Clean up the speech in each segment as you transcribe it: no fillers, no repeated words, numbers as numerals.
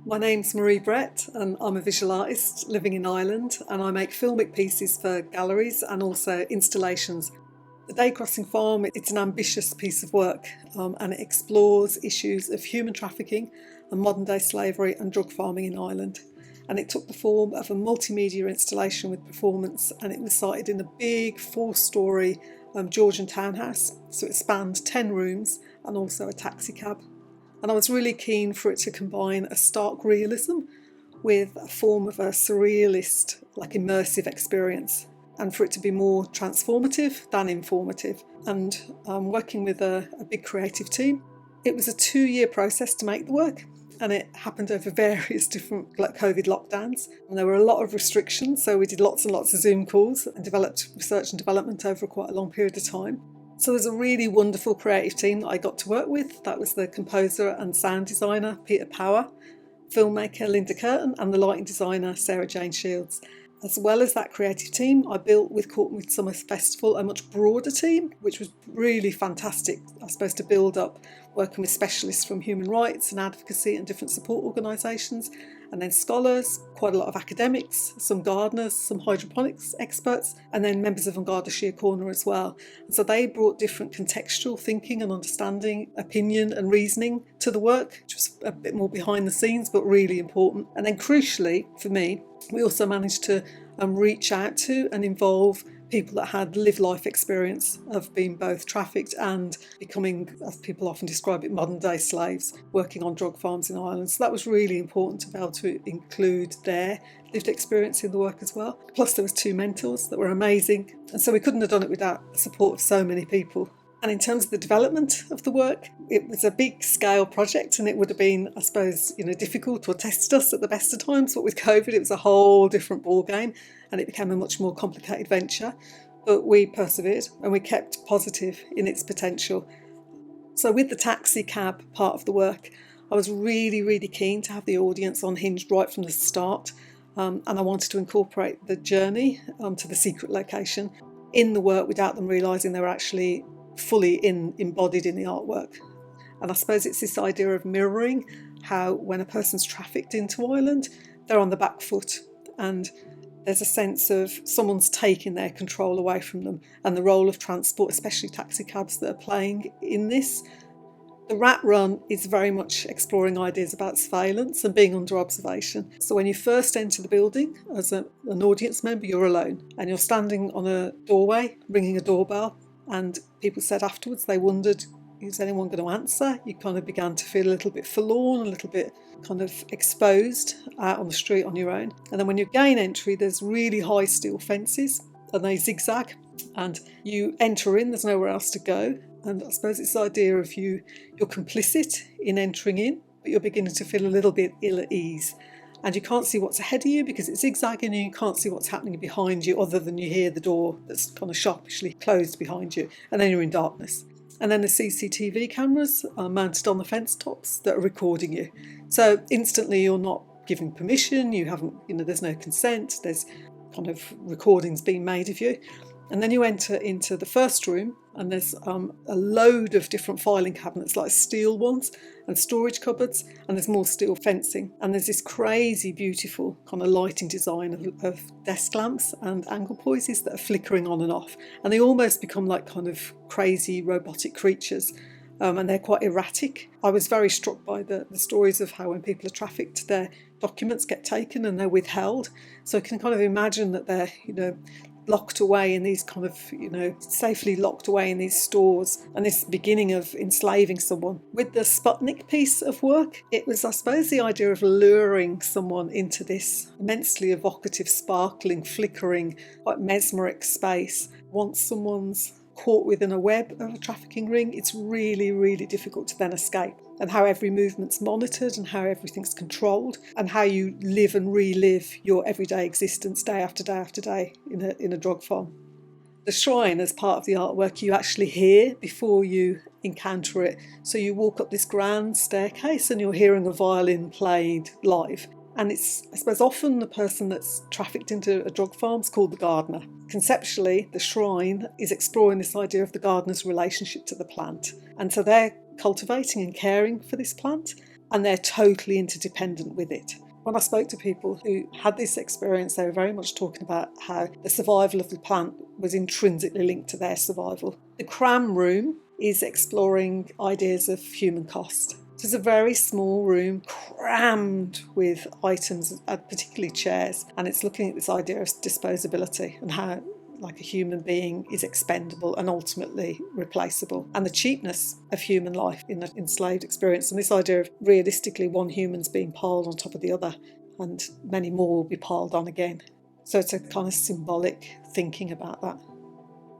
My name's Marie Brett and I'm a visual artist living in Ireland, and I make filmic pieces for galleries and also installations. The Day Crossing Farm, it's an ambitious piece of work and it explores issues of human trafficking and modern day slavery and drug farming in Ireland. And it took the form of a multimedia installation with performance, and it was sited in a big 4-storey Georgian townhouse. So it spanned 10 rooms and also a taxi cab. And I was really keen for it to combine a stark realism with a form of a surrealist, like immersive experience, and for it to be more transformative than informative. And working with a big creative team, it was a 2-year process to make the work, and it happened over various different COVID lockdowns. And there were a lot of restrictions, so we did lots and lots of Zoom calls and developed research and development over quite a long period of time. So there's a really wonderful creative team that I got to work with. That was the composer and sound designer, Peter Power, filmmaker Linda Curtin, and the lighting designer, Sarah Jane Shields. As well as that creative team, I built with Courtney Midsummer Festival a much broader team, which was really fantastic, I suppose, to build up, working with specialists from human rights and advocacy and different support organisations, and then scholars, quite a lot of academics, some gardeners, some hydroponics experts, and then members of An Garda Síochána as well. And so they brought different contextual thinking and understanding, opinion and reasoning to the work, which was a bit more behind the scenes, but really important. And then crucially for me, we also managed to reach out to and involve people that had lived life experience of being both trafficked and becoming, as people often describe it, modern day slaves working on drug farms in Ireland. So that was really important to be able to include their lived experience in the work as well. Plus there was 2 mentors that were amazing, and so we couldn't have done it without the support of so many people. And in terms of the development of the work, it was a big scale project, and it would have been, I suppose, difficult or tested us at the best of times. But with COVID, it was a whole different ball game, and it became a much more complicated venture. But we persevered and we kept positive in its potential. So with the taxi cab part of the work, I was really, really keen to have the audience unhinged right from the start. And I wanted to incorporate the journey to the secret location in the work without them realising they were actually fully embodied in the artwork. And I suppose it's this idea of mirroring how when a person's trafficked into Ireland, they're on the back foot, and there's a sense of someone's taking their control away from them, and the role of transport, especially taxi cabs, that are playing in this. The Rat Run is very much exploring ideas about surveillance and being under observation. So when you first enter the building as an audience member, you're alone, and you're standing on a doorway ringing a doorbell. And people said afterwards they wondered, is anyone going to answer? You kind of began to feel a little bit forlorn, a little bit kind of exposed out on the street on your own. And then when you gain entry, there's really high steel fences and they zigzag, and you enter in, there's nowhere else to go. And I suppose it's the idea of you're complicit in entering in, but you're beginning to feel a little bit ill at ease. And you can't see what's ahead of you because it's zigzagging, and you can't see what's happening behind you other than you hear the door that's kind of sharpishly closed behind you, and then you're in darkness. And then the CCTV cameras are mounted on the fence tops that are recording you. So instantly you're not giving permission, you haven't, there's no consent, there's kind of recordings being made of you. And then you enter into the first room, and there's a load of different filing cabinets, like steel ones, and storage cupboards, and there's more steel fencing. And there's this crazy, beautiful kind of lighting design of desk lamps and angle poises that are flickering on and off. And they almost become like kind of crazy robotic creatures. And they're quite erratic. I was very struck by the stories of how when people are trafficked, their documents get taken and they're withheld. So I can kind of imagine that they're, locked away in these kind of, safely locked away in these stores, and this beginning of enslaving someone. With the Sputnik piece of work, it was, I suppose, the idea of luring someone into this immensely evocative, sparkling, flickering, quite mesmeric space. Once someone's caught within a web of a trafficking ring, it's really, really difficult to then escape. And how every movement's monitored and how everything's controlled, and how you live and relive your everyday existence day after day after day in a drug farm. The shrine, as part of the artwork, you actually hear before you encounter it. So you walk up this grand staircase and you're hearing a violin played live. And it's, I suppose, often the person that's trafficked into a drug farm is called the gardener. Conceptually, the shrine is exploring this idea of the gardener's relationship to the plant. And so they're cultivating and caring for this plant. and they're totally interdependent with it. When I spoke to people who had this experience, they were very much talking about how the survival of the plant was intrinsically linked to their survival. The Cram Room is exploring ideas of human cost. So it's a very small room crammed with items, particularly chairs, and it's looking at this idea of disposability and how like a human being is expendable and ultimately replaceable, and the cheapness of human life in an enslaved experience, and this idea of realistically one human's being piled on top of the other and many more will be piled on again. So it's a kind of symbolic thinking about that.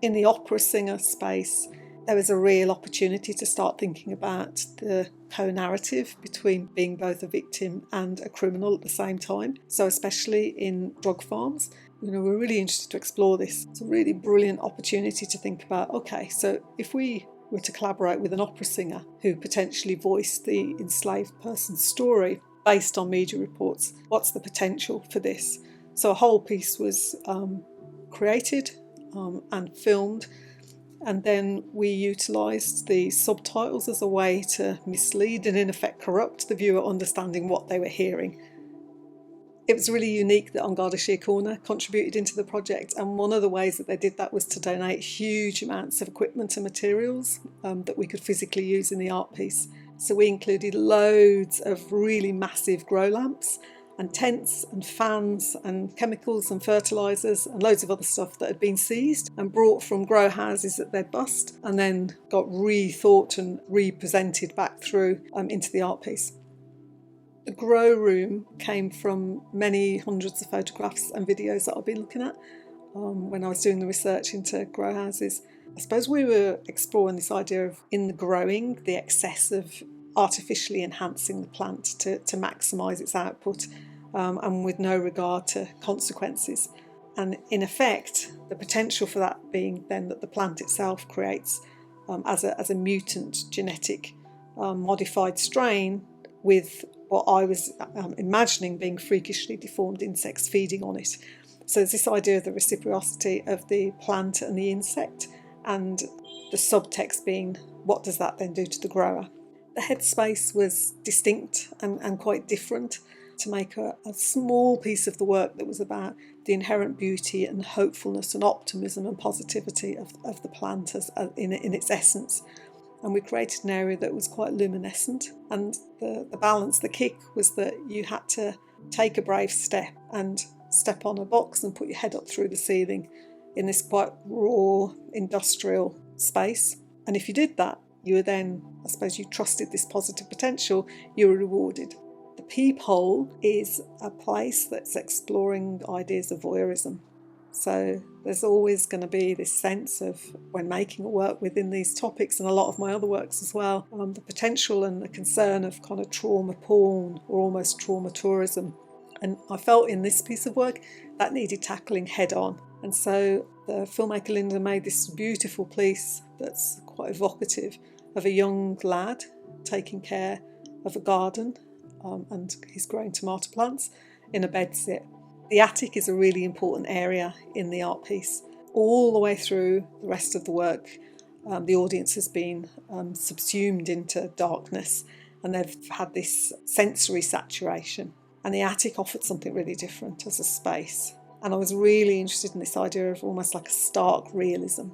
In the opera singer space, there was a real opportunity to start thinking about the co-narrative between being both a victim and a criminal at the same time. So especially in drug farms, we're really interested to explore this. It's a really brilliant opportunity to think about, okay, so if we were to collaborate with an opera singer who potentially voiced the enslaved person's story based on media reports, what's the potential for this? So a whole piece was created and filmed, and then we utilised the subtitles as a way to mislead and in effect corrupt the viewer understanding what they were hearing. It was really unique that Ongada Corner contributed into the project, and one of the ways that they did that was to donate huge amounts of equipment and materials that we could physically use in the art piece. So we included loads of really massive grow lamps and tents and fans and chemicals and fertilisers and loads of other stuff that had been seized and brought from grow houses that they'd bust and then got rethought and represented back through into the art piece. The grow room came from many hundreds of photographs and videos that I've been looking at when I was doing the research into grow houses. I suppose we were exploring this idea of, in the growing, the excess of artificially enhancing the plant to maximise its output and with no regard to consequences. And in effect, the potential for that being then that the plant itself creates as a mutant genetic modified strain with what I was imagining being freakishly deformed insects feeding on it. So there's this idea of the reciprocity of the plant and the insect, and the subtext being, what does that then do to the grower? The headspace was distinct and quite different, to make a small piece of the work that was about the inherent beauty and hopefulness and optimism and positivity of the plant in its essence. And we created an area that was quite luminescent, and the balance, the kick, was that you had to take a brave step and step on a box and put your head up through the ceiling in this quite raw industrial space. And if you did that, you were then, I suppose you trusted this positive potential, you were rewarded. The Peephole is a place that's exploring ideas of voyeurism. So there's always going to be this sense of, when making a work within these topics, and a lot of my other works as well, the potential and the concern of kind of trauma porn or almost trauma tourism. And I felt in this piece of work that needed tackling head on. And so the filmmaker Linda made this beautiful piece that's quite evocative of a young lad taking care of a garden and he's growing tomato plants in a bedsit. The attic is a really important area in the art piece. All the way through the rest of the work, the audience has been subsumed into darkness, and they've had this sensory saturation. And the attic offered something really different as a space. And I was really interested in this idea of almost like a stark realism.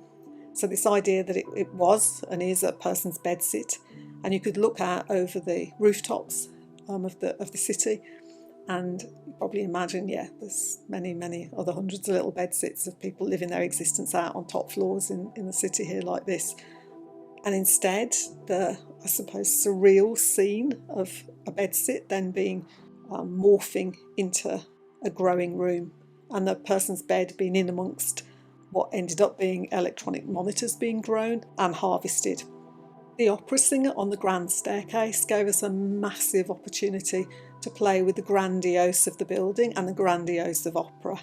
So this idea that it was and is a person's bedsit, and you could look out over the rooftops of the city, and you probably imagine, there's many other hundreds of little bedsits of people living their existence out on top floors in the city here like this. And instead, the, I suppose, surreal scene of a bedsit then being morphing into a growing room, and the person's bed being in amongst what ended up being electronic monitors being grown and harvested. The opera singer on the grand staircase gave us a massive opportunity to play with the grandiose of the building and the grandiose of opera.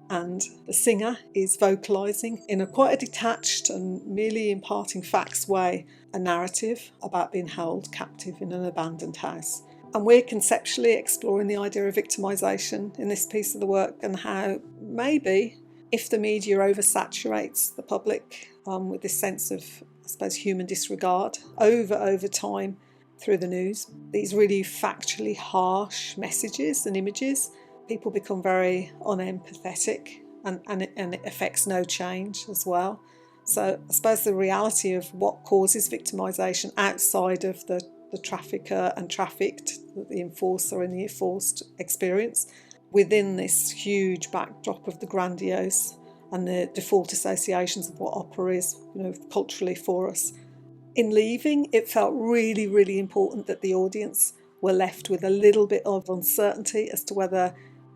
And the singer is vocalising in quite a detached and merely imparting facts way a narrative about being held captive in an abandoned house. And we're conceptually exploring the idea of victimization in this piece of the work, and how maybe if the media oversaturates the public with this sense of, I suppose, human disregard over time, through the news. These really factually harsh messages and images, people become very unempathetic, and it affects no change as well. So I suppose the reality of what causes victimisation outside of the trafficker and trafficked, the enforcer and the enforced experience, within this huge backdrop of the grandiose and the default associations of what opera is, culturally for us. In leaving, it felt really, really important that the audience were left with a little bit of uncertainty as to whether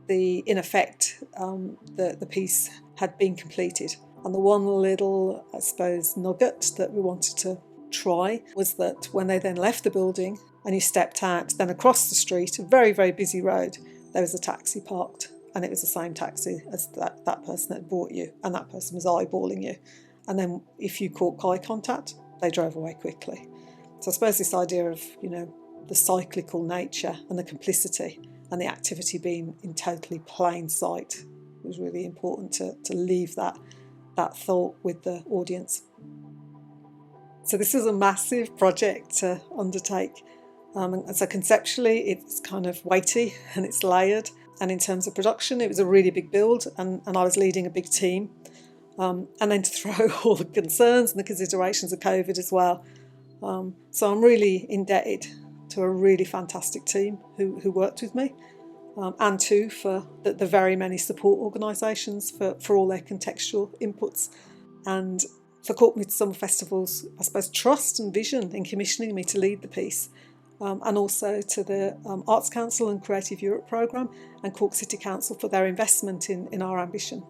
in effect, the piece had been completed. And the one little, I suppose, nugget that we wanted to try was that when they then left the building and you stepped out, then across the street, a very, very busy road, there was a taxi parked, and it was the same taxi as that person that brought you, and that person was eyeballing you. And then if you caught eye contact, they drove away quickly. So I suppose this idea of, the cyclical nature and the complicity and the activity being in totally plain sight was really important to leave that thought with the audience. So this is a massive project to undertake. And so conceptually, it's kind of weighty and it's layered. And in terms of production, it was a really big build, and I was leading a big team. And then to throw all the concerns and the considerations of COVID as well. So I'm really indebted to a really fantastic team who worked with me, and too for the very many support organisations for all their contextual inputs, and for Cork Midsummer Festival's, I suppose, trust and vision in commissioning me to lead the piece, and also to the Arts Council and Creative Europe programme and Cork City Council for their investment in our ambition.